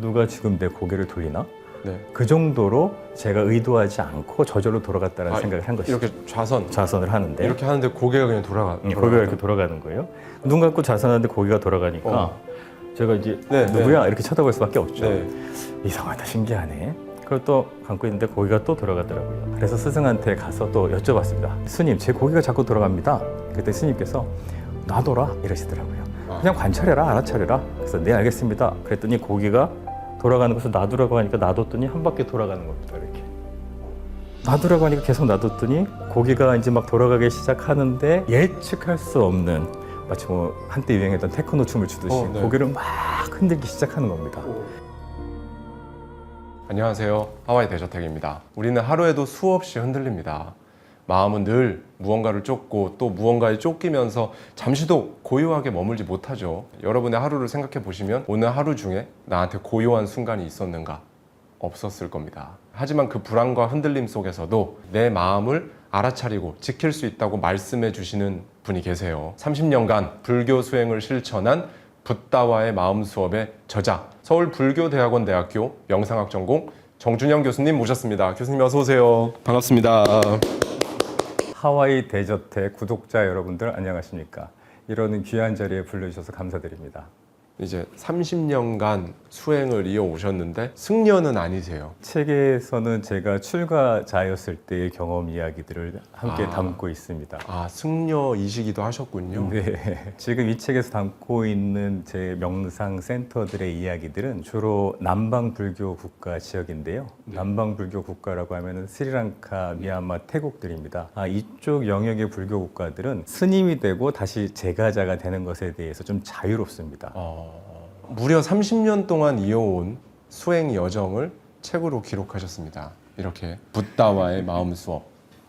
누가 지금 내 고개를 돌리나? 네. 그 정도로 제가 의도하지 않고 저절로 돌아갔다는 생각을 한 것이죠. 이렇게 좌선을 하는데 이렇게 하는데 고개가 그냥 고개가 이렇게 돌아가는 거예요. 눈 감고 좌선하는데 고개가 돌아가니까 제가 이제 누구야? 이렇게 쳐다볼 수밖에 없죠. 이상하다, 신기하네. 그리고 또 감고 있는데 고개가 또 돌아가더라고요. 그래서 스승한테 가서 또 여쭤봤습니다. 스님, 제 고개가 자꾸 돌아갑니다. 그때 스님께서 놔둬라 이러시더라고요. 그냥 관찰해라, 알아차려라. 그래서 네, 알겠습니다. 그랬더니 고개가 돌아가는 것을 놔두라고 하니까 놔뒀더니 한 바퀴 돌아가는 겁니다. 이렇게 놔두라고 하니까 계속 놔뒀더니 고개가 이제 막 돌아가기 시작하는데 예측할 수 없는, 마치 뭐 한때 유행했던 테크노 춤을 추듯이 고개를 막 흔들기 시작하는 겁니다. 안녕하세요, 하와이 대저택입니다. 우리는 하루에도 수없이 흔들립니다. 마음은 늘 무언가를 쫓고 또 무언가에 쫓기면서 잠시도 고요하게 머물지 못하죠. 여러분의 하루를 생각해 보시면 오늘 하루 중에 나한테 고요한 순간이 있었는가? 없었을 겁니다. 하지만 그 불안과 흔들림 속에서도 내 마음을 알아차리고 지킬 수 있다고 말씀해 주시는 분이 계세요. 30년간 불교 수행을 실천한 붓다와의 마음 수업의 저자, 서울불교대학원대학교 명상학 전공 정준영 교수님 모셨습니다. 교수님 어서 오세요. 반갑습니다. 하와이 대저택 구독자 여러분들 안녕하십니까? 이런 귀한 자리에 불러주셔서 감사드립니다. 이제 30년간 수행을 이어오셨는데 승려는 아니세요? 책에서는 제가 출가자였을 때의 경험 이야기들을 함께 담고 있습니다. 승려이시기도 하셨군요. 네, 지금 이 책에서 담고 있는 제 명상 센터들의 이야기들은 주로 남방 불교 국가 지역인데요. 남방 불교 국가라고 하면은 스리랑카, 미얀마, 태국들입니다. 이쪽 영역의 불교 국가들은 스님이 되고 다시 제가자가 되는 것에 대해서 좀 자유롭습니다. 무려 30년 동안 이어온 수행 여정을 책으로 기록하셨습니다. 이렇게 붓다와의 마음 수업,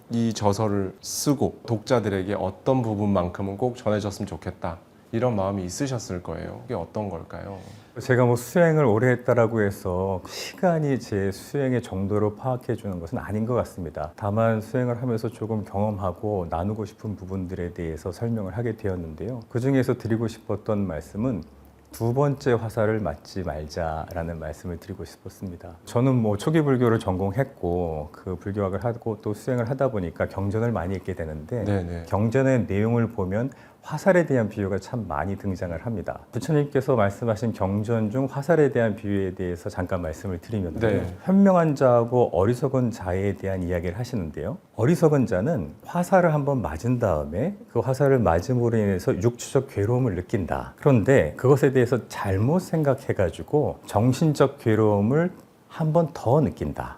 이 저서를 쓰고 독자들에게 어떤 부분만큼은 꼭 전해졌으면 좋겠다, 이런 마음이 있으셨을 거예요. 그게 어떤 걸까요? 제가 뭐 수행을 오래 했다라고 해서 시간이 제 수행의 정도로 파악해 주는 것은 아닌 것 같습니다. 다만 수행을 하면서 조금 경험하고 나누고 싶은 부분들에 대해서 설명을 하게 되었는데요. 그 중에서 드리고 싶었던 말씀은 두 번째 화살을 맞지 말자라는 말씀을 드리고 싶었습니다. 저는 뭐 초기 불교를 전공했고 그 불교학을 하고 또 수행을 하다 보니까 경전을 많이 읽게 되는데 경전의 내용을 보면 화살에 대한 비유가 참 많이 등장을 합니다. 부처님께서 말씀하신 경전 중 화살에 대한 비유에 대해서 잠깐 말씀을 드리면 현명한 자하고 어리석은 자에 대한 이야기를 하시는데요. 어리석은 자는 화살을 한번 맞은 다음에 그 화살을 맞음으로 인해서 육추적 괴로움을 느낀다. 그런데 그것에 대해서 잘못 생각해가지고 정신적 괴로움을 한 번 더 느낀다.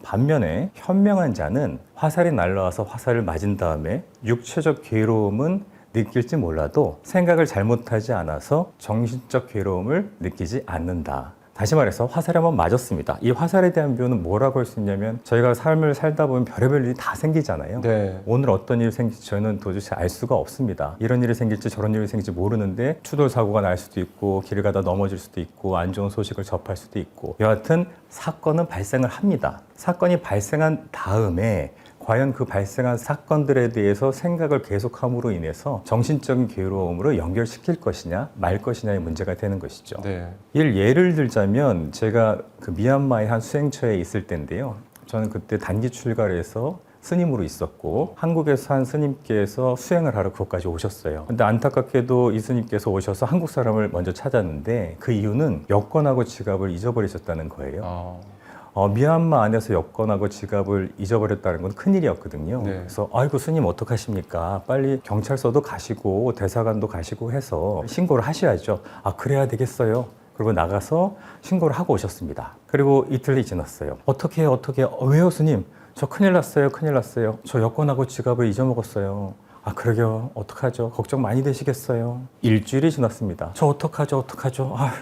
반면에 현명한 자는 화살이 날라와서 화살을 맞은 다음에 육체적 괴로움은 느낄지 몰라도 생각을 잘못하지 않아서 정신적 괴로움을 느끼지 않는다. 다시 말해서 화살에 한번 맞았습니다. 이 화살에 대한 비유는 뭐라고 할 수 있냐면, 저희가 삶을 살다 보면 별의별 일이 다 생기잖아요. 오늘 어떤 일이 생길지 저희는 도대체 알 수가 없습니다. 이런 일이 생길지 저런 일이 생길지 모르는데 추돌사고가 날 수도 있고 길 가다 넘어질 수도 있고 안 좋은 소식을 접할 수도 있고, 여하튼 사건은 발생을 합니다. 사건이 발생한 다음에 과연 그 발생한 사건들에 대해서 생각을 계속함으로 인해서 정신적인 괴로움으로 연결시킬 것이냐 말 것이냐의 문제가 되는 것이죠. 예를 들자면 제가 그 미얀마의 한 수행처에 있을 때인데요. 저는 그때 단기 출가를 해서 스님으로 있었고 한국에서 한 스님께서 수행을 하러 그곳까지 오셨어요. 근데 안타깝게도 이 스님께서 오셔서 한국 사람을 먼저 찾았는데 그 이유는 여권하고 지갑을 잊어버리셨다는 거예요. 미얀마 안에서 여권하고 지갑을 잊어버렸다는 건 큰일이었거든요. 그래서 아이고 스님 어떡하십니까? 빨리 경찰서도 가시고 대사관도 가시고 해서 신고를 하셔야죠. 그래야 되겠어요. 그리고 나가서 신고를 하고 오셨습니다. 그리고 이틀이 지났어요. 어떻게 왜요 스님? 저 큰일 났어요. 저 여권하고 지갑을 잊어먹었어요. 그러게요. 어떡하죠? 걱정 많이 되시겠어요. 일주일이 지났습니다. 저 어떡하죠?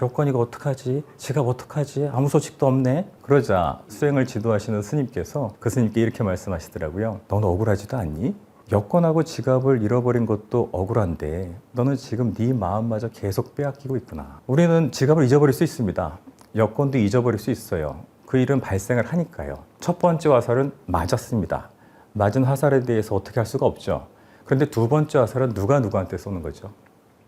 여권 이거 어떡하지? 지갑 어떡하지? 아무 소식도 없네. 그러자 수행을 지도하시는 스님께서 그 스님께 이렇게 말씀하시더라고요. 너는 억울하지도 않니? 여권하고 지갑을 잃어버린 것도 억울한데 너는 지금 네 마음마저 계속 빼앗기고 있구나. 우리는 지갑을 잊어버릴 수 있습니다. 여권도 잊어버릴 수 있어요. 그 일은 발생을 하니까요. 첫 번째 화살은 맞았습니다. 맞은 화살에 대해서 어떻게 할 수가 없죠. 그런데 두 번째 화살은 누가 누구한테 쏘는 거죠?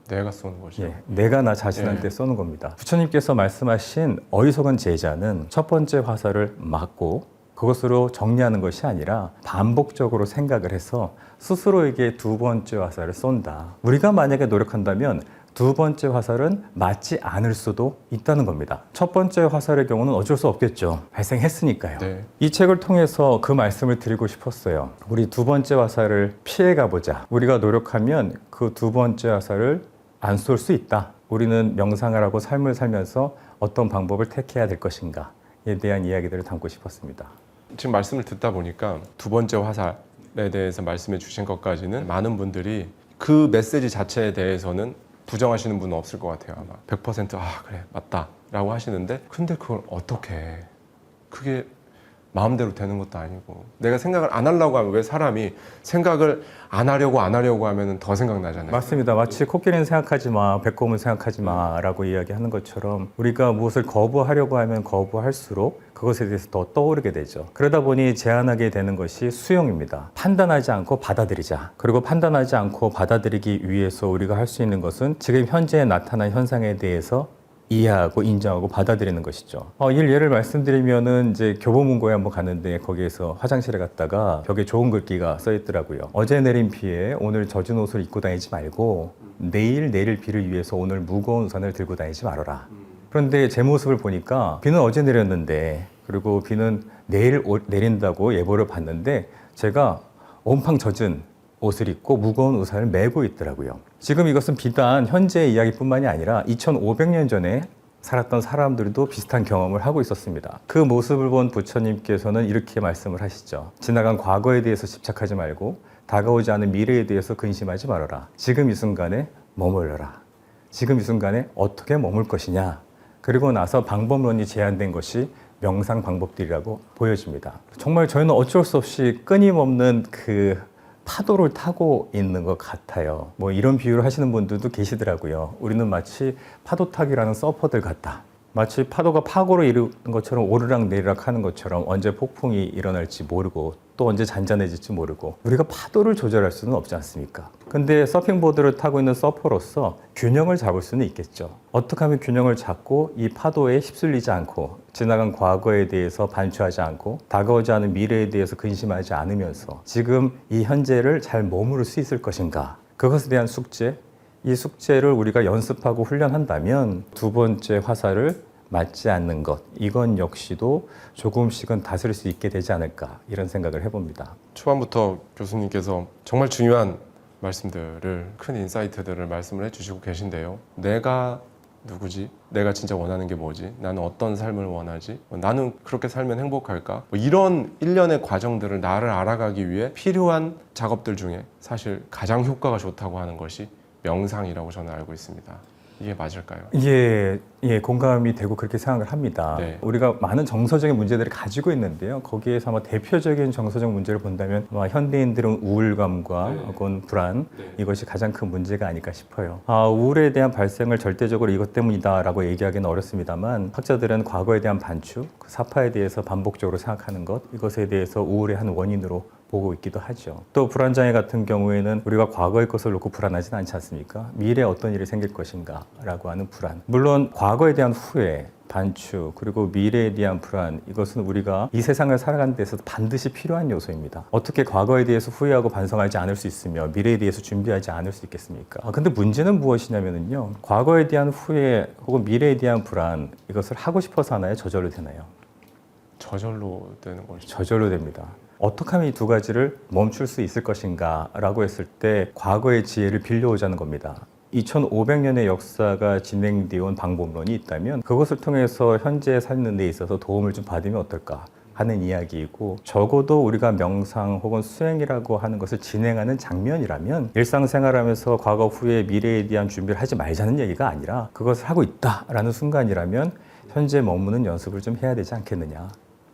내가 쏘는 거죠. 예, 내가 나 자신한테 쏘는 겁니다. 부처님께서 말씀하신 어리석은 제자는 첫 번째 화살을 맞고 그것으로 정리하는 것이 아니라 반복적으로 생각을 해서 스스로에게 두 번째 화살을 쏜다. 우리가 만약에 노력한다면 두 번째 화살은 맞지 않을 수도 있다는 겁니다. 첫 번째 화살의 경우는 어쩔 수 없겠죠. 발생했으니까요. 네. 이 책을 통해서 그 말씀을 드리고 싶었어요. 우리 두 번째 화살을 피해가 보자. 우리가 노력하면 그 두 번째 화살을 안 쏠 수 있다. 우리는 명상을 하고 삶을 살면서 어떤 방법을 택해야 될 것인가에 대한 이야기들을 담고 싶었습니다. 지금 말씀을 듣다 보니까 두 번째 화살에 대해서 말씀해 주신 것까지는 많은 분들이 그 메시지 자체에 대해서는 부정하시는 분은 없을 것 같아요. 아마 100% 그래 맞다 라고 하시는데 근데 그걸 어떻게 해? 그게 마음대로 되는 것도 아니고 내가 생각을 안 하려고 하면 왜 사람이 생각을 안 하려고 하면 더 생각나잖아요. 맞습니다. 마치 코끼리는 생각하지 마, 배꼽은 생각하지 마라고 이야기하는 것처럼 우리가 무엇을 거부하려고 하면 거부할수록 그것에 대해서 더 떠오르게 되죠. 그러다 보니 제안하게 되는 것이 수용입니다. 판단하지 않고 받아들이자. 그리고 판단하지 않고 받아들이기 위해서 우리가 할 수 있는 것은 지금 현재 나타난 현상에 대해서 이해하고 인정하고 받아들이는 것이죠. 예를 말씀드리면은 이제 교보문고에 한번 갔는데 거기에서 화장실에 갔다가 벽에 좋은 글귀가 써 있더라고요. 어제 내린 비에 오늘 젖은 옷을 입고 다니지 말고 내일 내릴 비를 위해서 오늘 무거운 우산을 들고 다니지 말아라. 그런데 제 모습을 보니까 비는 어제 내렸는데 그리고 비는 내일 내린다고 예보를 봤는데 제가 온팡 젖은 옷을 입고 무거운 우산을 메고 있더라고요. 지금 이것은 비단 현재의 이야기뿐만이 아니라 2500년 전에 살았던 사람들도 비슷한 경험을 하고 있었습니다. 그 모습을 본 부처님께서는 이렇게 말씀을 하시죠. 지나간 과거에 대해서 집착하지 말고 다가오지 않은 미래에 대해서 근심하지 말아라. 지금 이 순간에 머물러라. 지금 이 순간에 어떻게 머물 것이냐. 그리고 나서 방법론이 제안된 것이 명상 방법들이라고 보여집니다. 정말 저희는 어쩔 수 없이 끊임없는 그 파도를 타고 있는 것 같아요. 뭐 이런 비유를 하시는 분들도 계시더라고요. 우리는 마치 파도 타기라는 서퍼들 같다. 마치 파도가 파고를 이루는 것처럼 오르락 내리락 하는 것처럼 언제 폭풍이 일어날지 모르고 또 언제 잔잔해질지 모르고 우리가 파도를 조절할 수는 없지 않습니까? 근데 서핑보드를 타고 있는 서퍼로서 균형을 잡을 수는 있겠죠. 어떻게 하면 균형을 잡고 이 파도에 휩쓸리지 않고 지나간 과거에 대해서 반추하지 않고 다가오지 않은 미래에 대해서 근심하지 않으면서 지금 이 현재를 잘 머무를 수 있을 것인가? 그것에 대한 숙제, 이 숙제를 우리가 연습하고 훈련한다면 두 번째 화살을 맞지 않는 것, 이건 역시도 조금씩은 다스릴 수 있게 되지 않을까 이런 생각을 해봅니다. 초반부터 교수님께서 정말 중요한 말씀들을 큰 인사이트들을 말씀을 해주시고 계신데요. 내가 누구지? 내가 진짜 원하는 게 뭐지? 나는 어떤 삶을 원하지? 나는 그렇게 살면 행복할까? 이런 일련의 과정들을 나를 알아가기 위해 필요한 작업들 중에 사실 가장 효과가 좋다고 하는 것이 명상이라고 저는 알고 있습니다. 이게 맞을까요? 예, 공감이 되고 그렇게 생각을 합니다. 네. 우리가 많은 정서적인 문제들을 가지고 있는데요. 거기에서 아마 대표적인 정서적 문제를 본다면 아마 현대인들은 우울감과 혹은 불안 이것이 가장 큰 문제가 아닐까 싶어요. 우울에 대한 발생을 절대적으로 이것 때문이다라고 얘기하기는 어렵습니다만 학자들은 과거에 대한 반추, 그 사파에 대해서 반복적으로 생각하는 것 이것에 대해서 우울의 한 원인으로 보고 있기도 하죠. 또 불안장애 같은 경우에는 우리가 과거의 것을 놓고 불안하진 않지 않습니까? 미래에 어떤 일이 생길 것인가 라고 하는 불안. 물론 과거에 대한 후회, 반추, 그리고 미래에 대한 불안 이것은 우리가 이 세상을 살아가는 데 있어서 반드시 필요한 요소입니다. 어떻게 과거에 대해서 후회하고 반성하지 않을 수 있으며 미래에 대해서 준비하지 않을 수 있겠습니까? 근데 문제는 무엇이냐면요. 과거에 대한 후회 혹은 미래에 대한 불안 이것을 하고 싶어서 하나요? 저절로 되나요? 저절로 되는 거죠. 저절로 됩니다. 어떻게 하면 이 두 가지를 멈출 수 있을 것인가 라고 했을 때 과거의 지혜를 빌려오자는 겁니다. 2500년의 역사가 진행되어 온 방법론이 있다면 그것을 통해서 현재 사는 데 있어서 도움을 좀 받으면 어떨까 하는 이야기이고 적어도 우리가 명상 혹은 수행이라고 하는 것을 진행하는 장면이라면 일상생활하면서 과거 후에 미래에 대한 준비를 하지 말자는 얘기가 아니라 그것을 하고 있다라는 순간이라면 현재 머무는 연습을 좀 해야 되지 않겠느냐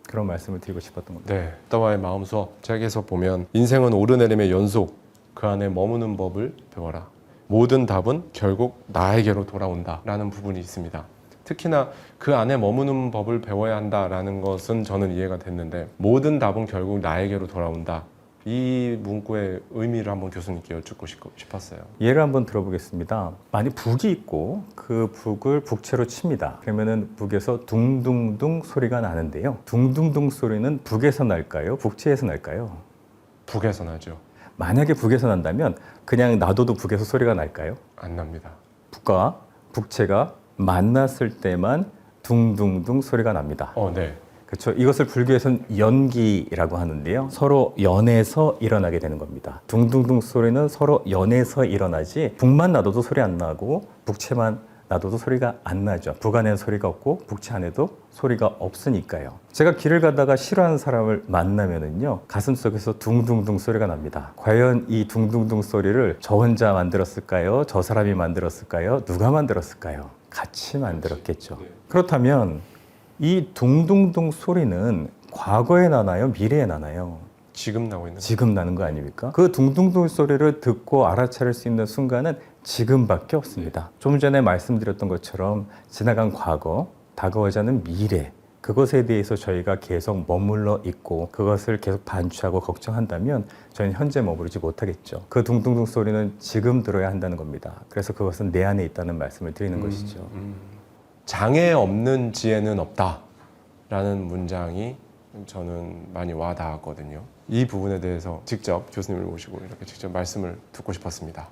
그런 말씀을 드리고 싶었던 겁니다. 네, 부다와의 마음 수업 책에서 보면 인생은 오르내림의 연속, 그 안에 머무는 법을 배워라. 모든 답은 결국 나에게로 돌아온다라는 부분이 있습니다. 특히나 그 안에 머무는 법을 배워야 한다라는 것은 저는 이해가 됐는데 모든 답은 결국 나에게로 돌아온다 이 문구의 의미를 한번 교수님께 여쭙고 싶었어요. 예를 한번 들어보겠습니다. 만약 북이 있고 그 북을 북채로 칩니다. 그러면은 북에서 둥둥둥 소리가 나는데요. 둥둥둥 소리는 북에서 날까요? 북채에서 날까요? 북에서 나죠. 만약에 북에서 난다면 그냥 놔둬도 북에서 소리가 날까요? 안 납니다. 북과 북채가 만났을 때만 둥둥둥 소리가 납니다. 네. 그렇죠. 이것을 불교에서는 연기라고 하는데요. 서로 연에서 일어나게 되는 겁니다. 둥둥둥 소리는 서로 연에서 일어나지 북만 놔둬도 소리 안 나고 북채만 놔둬도 소리가 안 나죠. 북 안에는 소리가 없고 북채 안에도 소리가 없으니까요. 제가 길을 가다가 싫어하는 사람을 만나면은요, 가슴속에서 둥둥둥 소리가 납니다. 과연 이 둥둥둥 소리를 저 혼자 만들었을까요? 저 사람이 만들었을까요? 누가 만들었을까요? 같이 만들었겠죠. 그렇다면 이 둥둥둥 소리는 과거에 나나요? 미래에 나나요? 지금 나고 있는 지금 나는 거 아닙니까? 그 둥둥둥 소리를 듣고 알아차릴 수 있는 순간은 지금밖에 없습니다. 좀 전에 말씀드렸던 것처럼 지나간 과거, 다가오자는 미래, 그것에 대해서 저희가 계속 머물러 있고 그것을 계속 반추하고 걱정한다면 저희는 현재 머무르지 못하겠죠. 그 둥둥둥 소리는 지금 들어야 한다는 겁니다. 그래서 그것은 내 안에 있다는 말씀을 드리는 것이죠. 장애 없는 지혜는 없다라는 문장이 저는 많이 와닿았거든요. 이 부분에 대해서 직접 교수님을 모시고 이렇게 직접 말씀을 듣고 싶었습니다.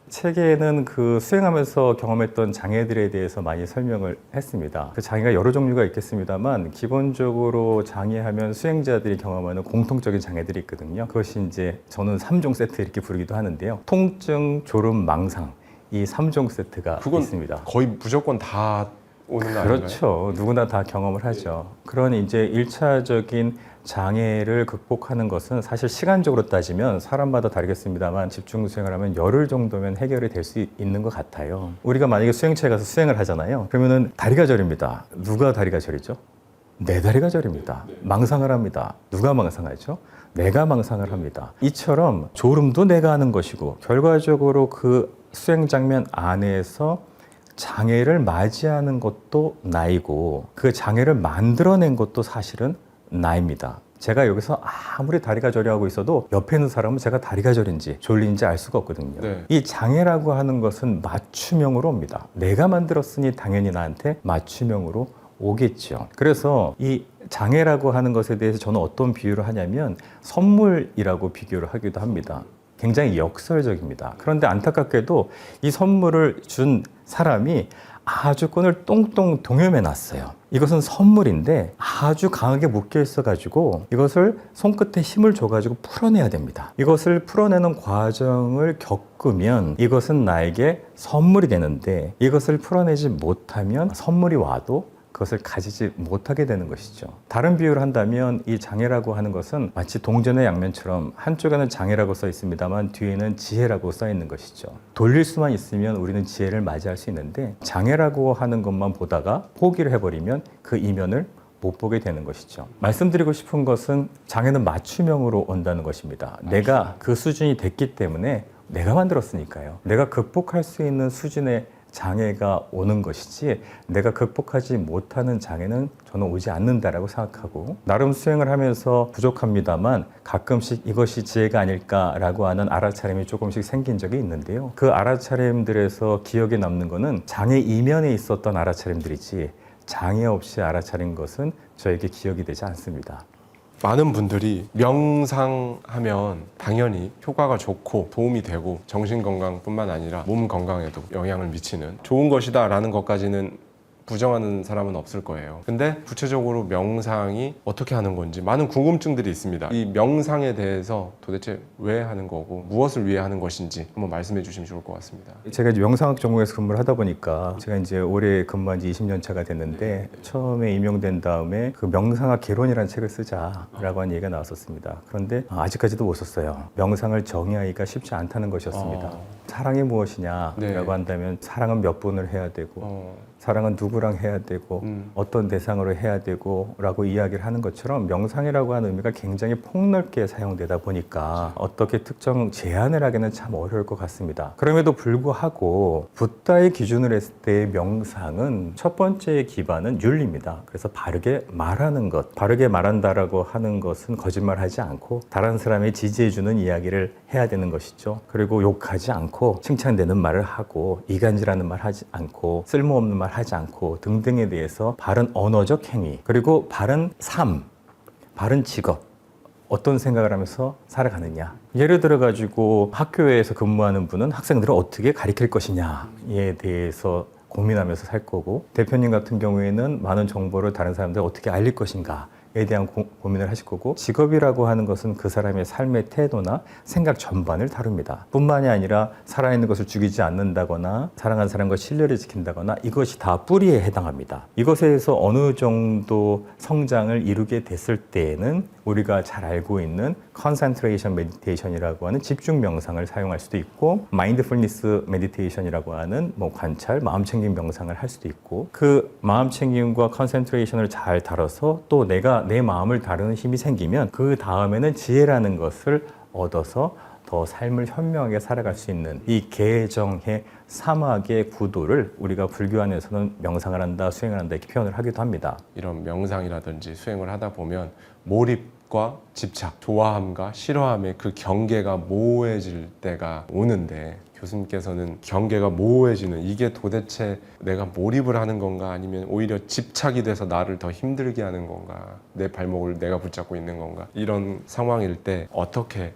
책에는 그 수행하면서 경험했던 장애들에 대해서 많이 설명을 했습니다. 그 장애가 여러 종류가 있겠습니다만 기본적으로 장애하면 수행자들이 경험하는 공통적인 장애들이 있거든요. 그것이 이제 저는 3종 세트 이렇게 부르기도 하는데요. 통증, 졸음, 망상, 이 3종 세트가 그건 있습니다. 거의 무조건 다 오는 거 아닌가요? 그렇죠. 누구나 다 경험을 하죠. 그런 이제 1차적인 장애를 극복하는 것은 사실 시간적으로 따지면 사람마다 다르겠습니다만 집중 수행을 하면 열흘 정도면 해결이 될 수 있는 것 같아요. 우리가 만약에 수행처에 가서 수행을 하잖아요. 그러면은 다리가 저립니다. 누가 다리가 저리죠? 내 다리가 저립니다. 망상을 합니다. 누가 망상하죠? 내가 망상을 합니다. 이처럼 졸음도 내가 하는 것이고 결과적으로 그 수행 장면 안에서 장애를 맞이하는 것도 나이고 그 장애를 만들어낸 것도 사실은 나입니다. 제가 여기서 아무리 다리가 저려하고 있어도 옆에 있는 사람은 제가 다리가 저린지 졸린지 알 수가 없거든요. 네. 이 장애라고 하는 것은 맞춤형으로 옵니다. 내가 만들었으니 당연히 나한테 맞춤형으로 오겠죠. 그래서 이 장애라고 하는 것에 대해서 저는 어떤 비유를 하냐면 선물이라고 비교를 하기도 합니다. 굉장히 역설적입니다. 그런데 안타깝게도 이 선물을 준 사람이 아주 끈을 똥똥 동여매 놨어요. 이것은 선물인데 아주 강하게 묶여 있어 가지고 이것을 손끝에 힘을 줘 가지고 풀어내야 됩니다. 이것을 풀어내는 과정을 겪으면 이것은 나에게 선물이 되는데 이것을 풀어내지 못하면 선물이 와도 그것을 가지지 못하게 되는 것이죠. 다른 비유를 한다면 이 장애라고 하는 것은 마치 동전의 양면처럼 한쪽에는 장애라고 써 있습니다만 뒤에는 지혜라고 써 있는 것이죠. 돌릴 수만 있으면 우리는 지혜를 맞이할 수 있는데 장애라고 하는 것만 보다가 포기를 해버리면 그 이면을 못 보게 되는 것이죠. 말씀드리고 싶은 것은 장애는 맞춤형으로 온다는 것입니다. 내가 그 수준이 됐기 때문에 내가 만들었으니까요. 내가 극복할 수 있는 수준의 장애가 오는 것이지 내가 극복하지 못하는 장애는 저는 오지 않는다라고 생각하고 나름 수행을 하면서 부족합니다만 가끔씩 이것이 지혜가 아닐까라고 하는 알아차림이 조금씩 생긴 적이 있는데요. 그 알아차림들에서 기억에 남는 것은 장애 이면에 있었던 알아차림들이지 장애 없이 알아차린 것은 저에게 기억이 되지 않습니다. 많은 분들이 명상하면 당연히 효과가 좋고 도움이 되고 정신건강뿐만 아니라 몸 건강에도 영향을 미치는 좋은 것이다 라는 것까지는 부정하는 사람은 없을 거예요. 근데 구체적으로 명상이 어떻게 하는 건지 많은 궁금증들이 있습니다. 이 명상에 대해서 도대체 왜 하는 거고 무엇을 위해 하는 것인지 한번 말씀해 주시면 좋을 것 같습니다. 제가 이제 명상학 전공에서 근무를 하다 보니까 제가 이제 올해 근무한 지 20년 차가 됐는데 처음에 임용된 다음에 그 명상학 개론이라는 책을 쓰자라고 하는 얘기가 나왔었습니다. 그런데 아직까지도 못 썼어요. 명상을 정의하기가 쉽지 않다는 것이었습니다. 사랑이 무엇이냐라고 네. 한다면 사랑은 몇 번을 해야 되고 사랑은 누구랑 해야 되고 어떤 대상으로 해야 되고 라고 이야기를 하는 것처럼 명상이라고 하는 의미가 굉장히 폭넓게 사용되다 보니까 어떻게 특정 제한을 하기는 참 어려울 것 같습니다. 그럼에도 불구하고 붓다의 기준으로 했을 때 명상은 첫 번째 기반은 윤리입니다. 그래서 바르게 말하는 것, 바르게 말한다라고 하는 것은 거짓말하지 않고 다른 사람이 지지해주는 이야기를 해야 되는 것이죠. 그리고 욕하지 않고 칭찬되는 말을 하고 이간질하는 말 하지 않고 쓸모없는 말 하지 않고 등등에 대해서 바른 언어적 행위, 그리고 바른 삶, 바른 직업, 어떤 생각을 하면서 살아가느냐. 예를 들어 가지고 학교에서 근무하는 분은 학생들을 어떻게 가르칠 것이냐에 대해서 고민하면서 살 거고, 대표님 같은 경우에는 많은 정보를 다른 사람들에 어떻게 알릴 것인가 에 대한 고민을 하실 거고, 직업이라고 하는 것은 그 사람의 삶의 태도나 생각 전반을 다룹니다. 뿐만이 아니라 살아있는 것을 죽이지 않는다거나 사랑하는 사람과 신뢰를 지킨다거나 이것이 다 뿌리에 해당합니다. 이것에서 어느 정도 성장을 이루게 됐을 때에는 우리가 잘 알고 있는 concentration meditation이라고 하는 집중 명상을 사용할 수도 있고, mindfulness meditation이라고 하는 관찰, 마음 챙김 명상을 할 수도 있고, 그 마음 챙김과 concentration을 잘 다뤄서 또 내가 내 마음을 다루는 힘이 생기면 그 다음에는 지혜라는 것을 얻어서 더 삶을 현명하게 살아갈 수 있는 이 개정의 사막의 구도를 우리가 불교 안에서는 명상을 한다, 수행을 한다 이렇게 표현을 하기도 합니다. 이런 명상이라든지 수행을 하다 보면 몰입과 집착, 좋아함과 싫어함의 그 경계가 모호해질 때가 오는데, 교수님께서는 경계가 모호해지는 이게 도대체 내가 몰입을 하는 건가, 아니면 오히려 집착이 돼서 나를 더 힘들게 하는 건가, 내 발목을 내가 붙잡고 있는 건가, 이런 상황일 때 어떻게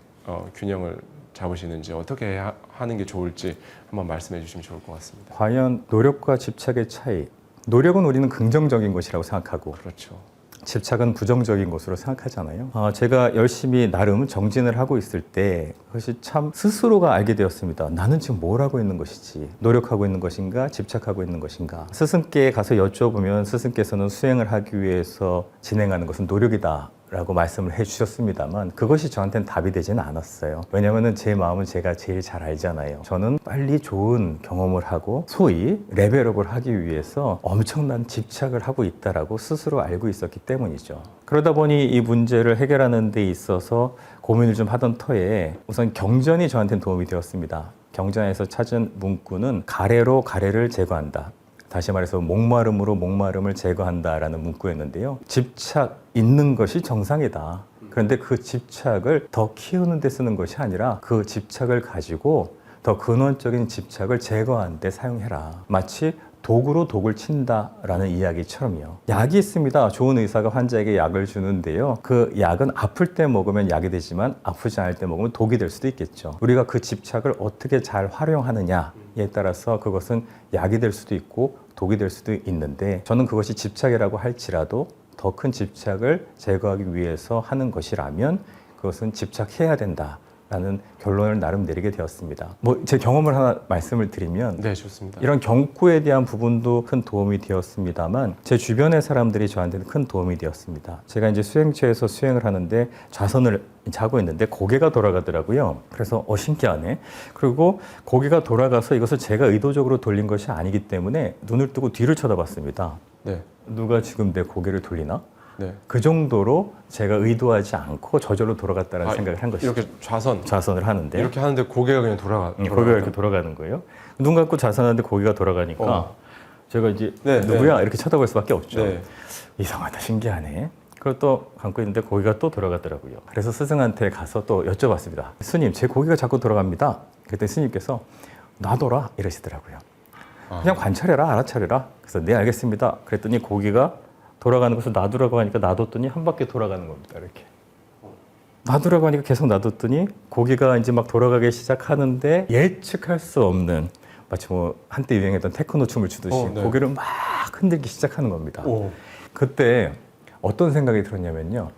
균형을 잡으시는지, 어떻게 하는 게 좋을지 한번 말씀해 주시면 좋을 것 같습니다. 과연 노력과 집착의 차이, 노력은 우리는 긍정적인 것이라고 생각하고, 그렇죠. 집착은 부정적인 것으로 생각하잖아요. 제가 열심히 나름 정진을 하고 있을 때 그것이 참 스스로가 알게 되었습니다. 나는 지금 뭘 하고 있는 것이지? 노력하고 있는 것인가? 집착하고 있는 것인가? 스승께 가서 여쭤보면 스승께서는 수행을 하기 위해서 진행하는 것은 노력이다 라고 말씀을 해주셨습니다만, 그것이 저한테는 답이 되지는 않았어요. 왜냐하면 제 마음은 제가 제일 잘 알잖아요. 저는 빨리 좋은 경험을 하고 소위 레벨업을 하기 위해서 엄청난 집착을 하고 있다라고 스스로 알고 있었기 때문이죠. 그러다 보니 이 문제를 해결하는 데 있어서 고민을 좀 하던 터에 우선 경전이 저한테는 도움이 되었습니다. 경전에서 찾은 문구는 가래로 가래를 제거한다, 다시 말해서 목마름으로 목마름을 제거한다라는 문구였는데요. 집착 있는 것이 정상이다. 그런데 그 집착을 더 키우는 데 쓰는 것이 아니라 그 집착을 가지고 더 근원적인 집착을 제거하는 데 사용해라. 마치 도구로 독을 친다라는 이야기처럼요. 약이 있습니다. 좋은 의사가 환자에게 약을 주는데요. 그 약은 아플 때 먹으면 약이 되지만 아프지 않을 때 먹으면 독이 될 수도 있겠죠. 우리가 그 집착을 어떻게 잘 활용하느냐에 따라서 그것은 약이 될 수도 있고 독이 될 수도 있는데, 저는 그것이 집착이라고 할지라도 더 큰 집착을 제거하기 위해서 하는 것이라면 그것은 집착해야 된다 라는 결론을 나름 내리게 되었습니다. 제 경험을 하나 말씀을 드리면, 네, 좋습니다. 이런 경구에 대한 부분도 큰 도움이 되었습니다만 제 주변의 사람들이 저한테는 큰 도움이 되었습니다. 제가 이제 수행처에서 수행을 하는데 좌선을 하고 있는데 고개가 돌아가더라고요. 그래서 신기하네. 그리고 고개가 돌아가서 이것을 제가 의도적으로 돌린 것이 아니기 때문에 눈을 뜨고 뒤를 쳐다봤습니다. 네. 누가 지금 내 고개를 돌리나? 네. 그 정도로 제가 의도하지 않고 저절로 돌아갔다는 생각을 한 것이죠. 이렇게 좌선을 하는데 이렇게 하는데 고개가 그냥 고개가 이렇게 돌아가는 거예요. 눈 감고 좌선하는데 고개가 돌아가니까 제가 이제 누구야? 이렇게 쳐다볼 수밖에 없죠. 네. 이상하다, 신기하네. 그리고 또 감고 있는데 고개가 또 돌아가더라고요. 그래서 스승한테 가서 또 여쭤봤습니다. 스님, 제 고개가 자꾸 돌아갑니다. 그랬더니 스님께서 놔둬라 이러시더라고요. 그냥 관찰해라, 알아차려라. 그래서 네, 알겠습니다. 그랬더니 고개가 돌아가는 것을 놔두라고 하니까 놔뒀더니 한 바퀴 돌아가는 겁니다. 이렇게 놔두라고 하니까 계속 놔뒀더니 고개가 이제 막 돌아가기 시작하는데, 예측할 수 없는, 마치 한때 유행했던 테크노 춤을 추듯이 고개를 막 흔들기 시작하는 겁니다. 그때 어떤 생각이 들었냐면요,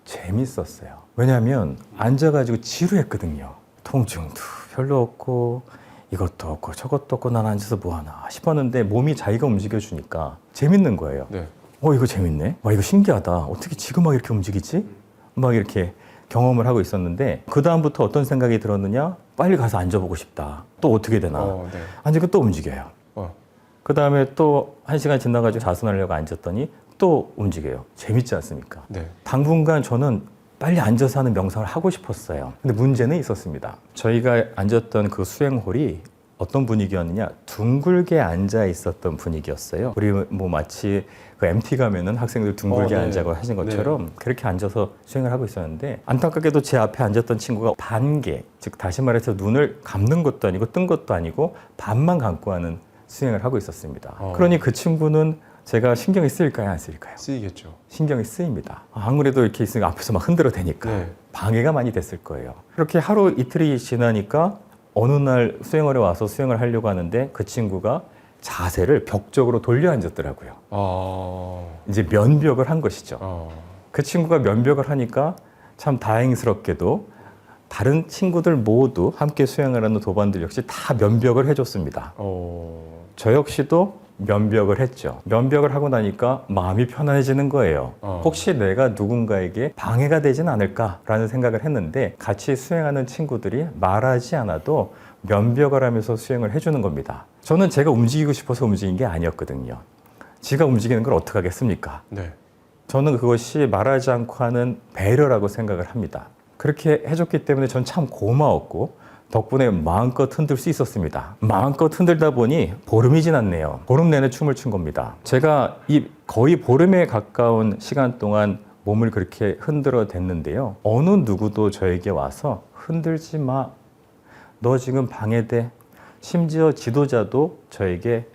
재밌었어요. 왜냐하면 앉아가지고 지루했거든요. 통증도 별로 없고 이것도 없고 저것도 없고 난 앉아서 뭐하나 싶었는데 몸이 자기가 움직여주니까 재밌는 거예요. 네. 이거 재밌네. 이거 신기하다. 어떻게 지금 막 이렇게 움직이지? 막 이렇게 경험을 하고 있었는데, 그 다음부터 어떤 생각이 들었느냐? 빨리 가서 앉아보고 싶다. 또 어떻게 되나? 앉으니까 또 움직여요. 그 다음에 또 1시간 지나가지고 자선하려고 앉았더니 또 움직여요. 재밌지 않습니까? 네. 당분간 저는 빨리 앉아서 하는 명상을 하고 싶었어요. 근데 문제는 있었습니다. 저희가 앉았던 그 수행홀이 어떤 분위기였느냐, 둥글게 앉아 있었던 분위기였어요. 우리 뭐 마치 그 MT 가면은 학생들 둥글게 네. 앉아고 하신 것처럼 그렇게 앉아서 수행을 하고 있었는데, 안타깝게도 제 앞에 앉았던 친구가 반개, 즉 다시 말해서 눈을 감는 것도 아니고 뜬 것도 아니고 반만 감고 하는 수행을 하고 있었습니다. 그러니 그 친구는 제가 신경이 쓰일까요, 안 쓰일까요? 쓰이겠죠. 신경이 쓰입니다. 아무래도 이렇게 있으니까 앞에서 막 흔들어 대니까 네. 방해가 많이 됐을 거예요. 그렇게 하루 이틀이 지나니까 어느 날 수행원에 와서 수행을 하려고 하는데 그 친구가 자세를 벽쪽으로 돌려 앉았더라고요. 이제 면벽을 한 것이죠. 그 친구가 면벽을 하니까 참 다행스럽게도 다른 친구들 모두 함께 수행을 하는 도반들 역시 다 면벽을 해줬습니다. 저 역시도 면벽을 했죠. 면벽을 하고 나니까 마음이 편안해지는 거예요. 혹시 내가 누군가에게 방해가 되진 않을까라는 생각을 했는데, 같이 수행하는 친구들이 말하지 않아도 면벽을 하면서 수행을 해주는 겁니다. 저는 제가 움직이고 싶어서 움직인 게 아니었거든요. 지가 움직이는 걸 어떻게 하겠습니까? 네. 저는 그것이 말하지 않고 하는 배려라고 생각을 합니다. 그렇게 해줬기 때문에 전 참 고마웠고, 덕분에 마음껏 흔들 수 있었습니다. 마음껏 흔들다 보니 보름이 지났네요. 보름 내내 춤을 춘 겁니다. 제가 이 거의 보름에 가까운 시간 동안 몸을 그렇게 흔들어 댔는데요. 어느 누구도 저에게 와서 흔들지 마, 너 지금 방해돼. 심지어 지도자도 저에게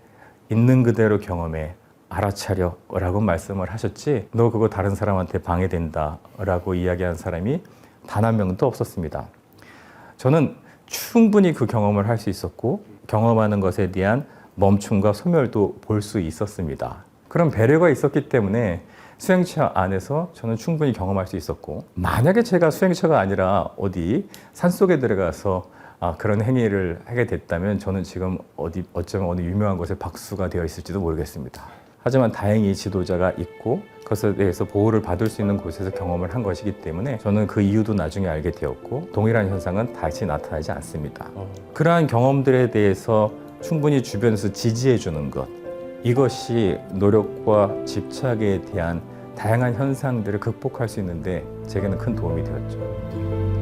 있는 그대로 경험해, 알아차려 라고 말씀을 하셨지, 너 그거 다른 사람한테 방해된다 라고 이야기한 사람이 단 한 명도 없었습니다. 저는 충분히 그 경험을 할 수 있었고, 경험하는 것에 대한 멈춤과 소멸도 볼 수 있었습니다. 그런 배려가 있었기 때문에 수행차 안에서 저는 충분히 경험할 수 있었고, 만약에 제가 수행차가 아니라 어디 산속에 들어가서 그런 행위를 하게 됐다면 저는 지금 어쩌면 어느 유명한 곳에 박수가 되어 있을지도 모르겠습니다. 하지만 다행히 지도자가 있고 그것에 대해서 보호를 받을 수 있는 곳에서 경험을 한 것이기 때문에 저는 그 이유도 나중에 알게 되었고, 동일한 현상은 다시 나타나지 않습니다. 그러한 경험들에 대해서 충분히 주변에서 지지해 주는 것, 이것이 노력과 집착에 대한 다양한 현상들을 극복할 수 있는데 제게는 큰 도움이 되었죠.